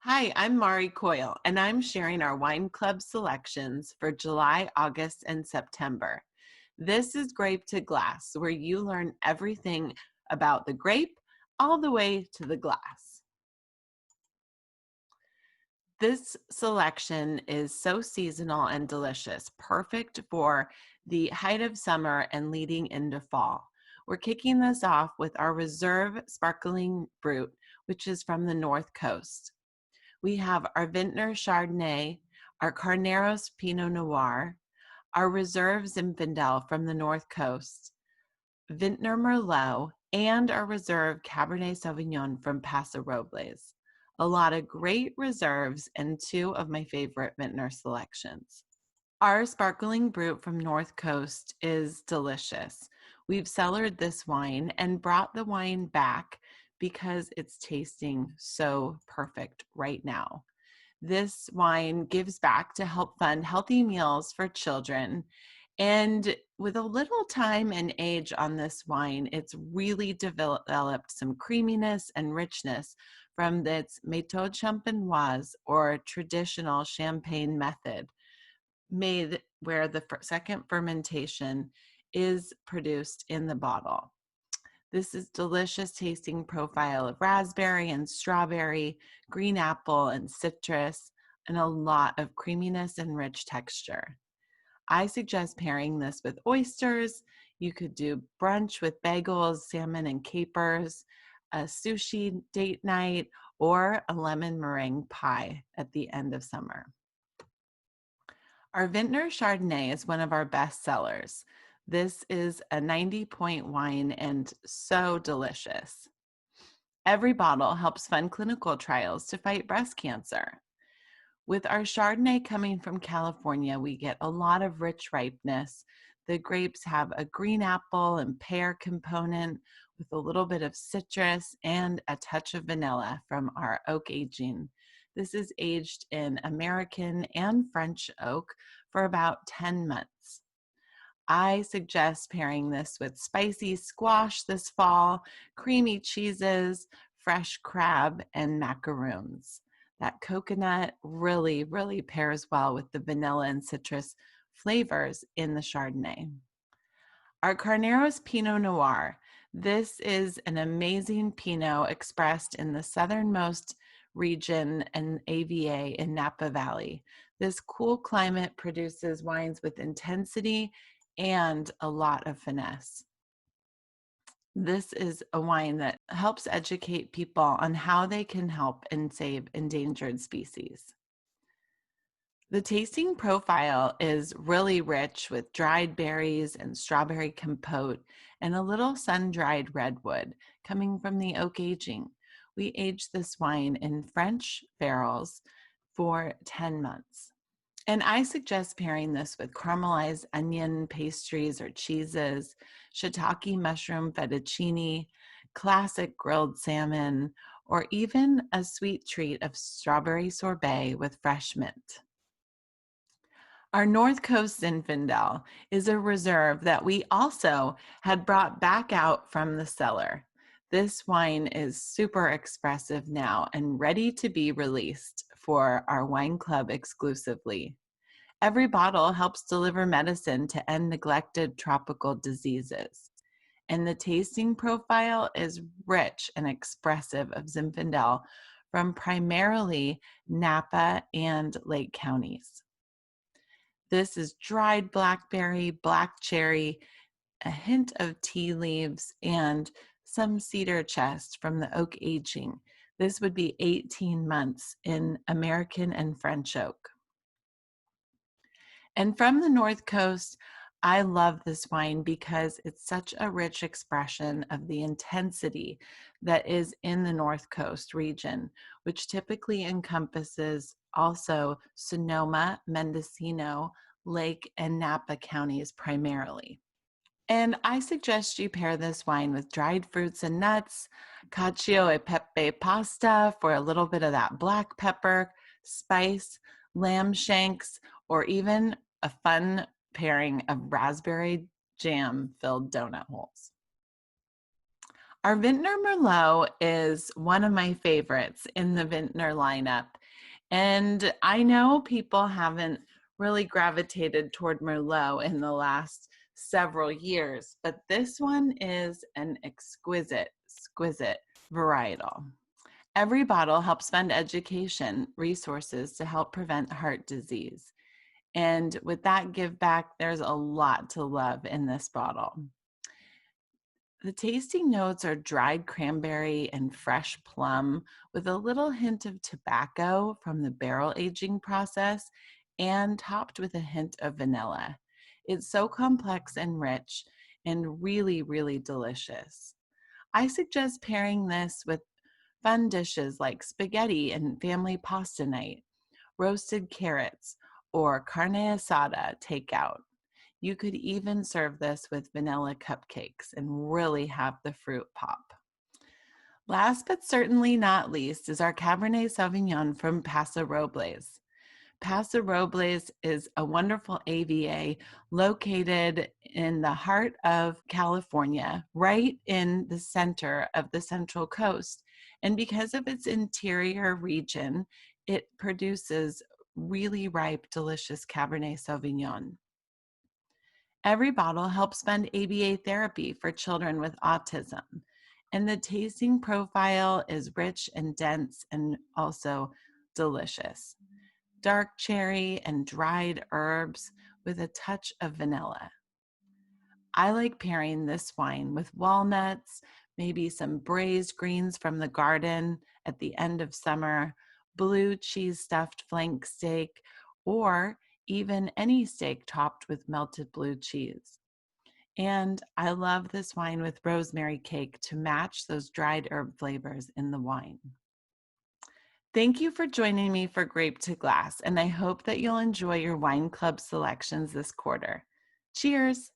Hi, I'm Mari Coyle, and I'm sharing our wine club selections for July, August, and September. This is Grape to Glass, where you learn everything about the grape all the way to the glass. This selection is so seasonal and delicious, perfect for the height of summer and leading into fall. We're kicking this off with our Reserve Sparkling Brut, which is from the North Coast. We have our Vintner Chardonnay, our Carneros Pinot Noir, our Reserve Zinfandel from the North Coast, Vintner Merlot, and our Reserve Cabernet Sauvignon from Paso Robles. A lot of great reserves and two of my favorite Vintner selections. Our sparkling brut from North Coast is delicious. We've cellared this wine and brought the wine back because it's tasting so perfect right now. This wine gives back to help fund healthy meals for children. And with a little time and age on this wine, it's really developed some creaminess and richness from its méthode champenoise or traditional champagne method, made where the second fermentation is produced in the bottle. This is delicious tasting profile of raspberry and strawberry, green apple and citrus, and a lot of creaminess and rich texture. I suggest pairing this with oysters. You could do brunch with bagels, salmon and capers, a sushi date night, or a lemon meringue pie at the end of summer. Our Vintner Chardonnay is one of our best sellers. This is a 90-point wine and so delicious. Every bottle helps fund clinical trials to fight breast cancer. With our Chardonnay coming from California, we get a lot of rich ripeness. The grapes have a green apple and pear component with a little bit of citrus and a touch of vanilla from our oak aging. This is aged in American and French oak for about 10 months. I suggest pairing this with spicy squash this fall, creamy cheeses, fresh crab, and macaroons. That coconut really pairs well with the vanilla and citrus flavors in the Chardonnay. Our Carneros Pinot Noir. This is an amazing Pinot expressed in the southernmost region and AVA in Napa Valley. This cool climate produces wines with intensity and a lot of finesse. This is a wine that helps educate people on how they can help and save endangered species. The tasting profile is really rich with dried berries and strawberry compote and a little sun-dried redwood coming from the oak aging. We aged this wine in French barrels for 10 months. And I suggest pairing this with caramelized onion pastries or cheeses, shiitake mushroom fettuccine, classic grilled salmon, or even a sweet treat of strawberry sorbet with fresh mint. Our North Coast Zinfandel is a reserve that we also had brought back out from the cellar. This wine is super expressive now and ready to be released for our wine club exclusively. Every bottle helps deliver medicine to end neglected tropical diseases. And the tasting profile is rich and expressive of Zinfandel from primarily Napa and Lake counties. This is dried blackberry, black cherry, a hint of tea leaves, and some cedar chest from the oak aging. This would be 18 months in American and French oak. And from the North Coast, I love this wine because it's such a rich expression of the intensity that is in the North Coast region, which typically encompasses also Sonoma, Mendocino, Lake, and Napa counties primarily. And I suggest you pair this wine with dried fruits and nuts, cacio e pepe pasta for a little bit of that black pepper, spice, lamb shanks, or even a fun pairing of raspberry jam-filled donut holes. Our Vintner Merlot is one of my favorites in the Vintner lineup. And I know people haven't really gravitated toward Merlot in the last several years, but this one is an exquisite varietal. Every bottle helps fund education resources to help prevent heart disease. And with that give back, there's a lot to love in this bottle. The tasting notes are dried cranberry and fresh plum with a little hint of tobacco from the barrel aging process and topped with a hint of vanilla. It's so complex and rich and really delicious. I suggest pairing this with fun dishes like spaghetti and family pasta night, roasted carrots, or carne asada takeout. You could even serve this with vanilla cupcakes and really have the fruit pop. Last but certainly not least is our Cabernet Sauvignon from Paso Robles. Paso Robles is a wonderful AVA located in the heart of California, right in the center of the Central Coast. And because of its interior region, it produces really ripe, delicious Cabernet Sauvignon. Every bottle helps fund ABA therapy for children with autism. And the tasting profile is rich and dense and also delicious. Dark cherry and dried herbs with a touch of vanilla. I like pairing this wine with walnuts, maybe some braised greens from the garden at the end of summer, blue cheese stuffed flank steak, or even any steak topped with melted blue cheese. And I love this wine with rosemary cake to match those dried herb flavors in the wine. Thank you for joining me for Grape to Glass, and I hope that you'll enjoy your wine club selections this quarter. Cheers!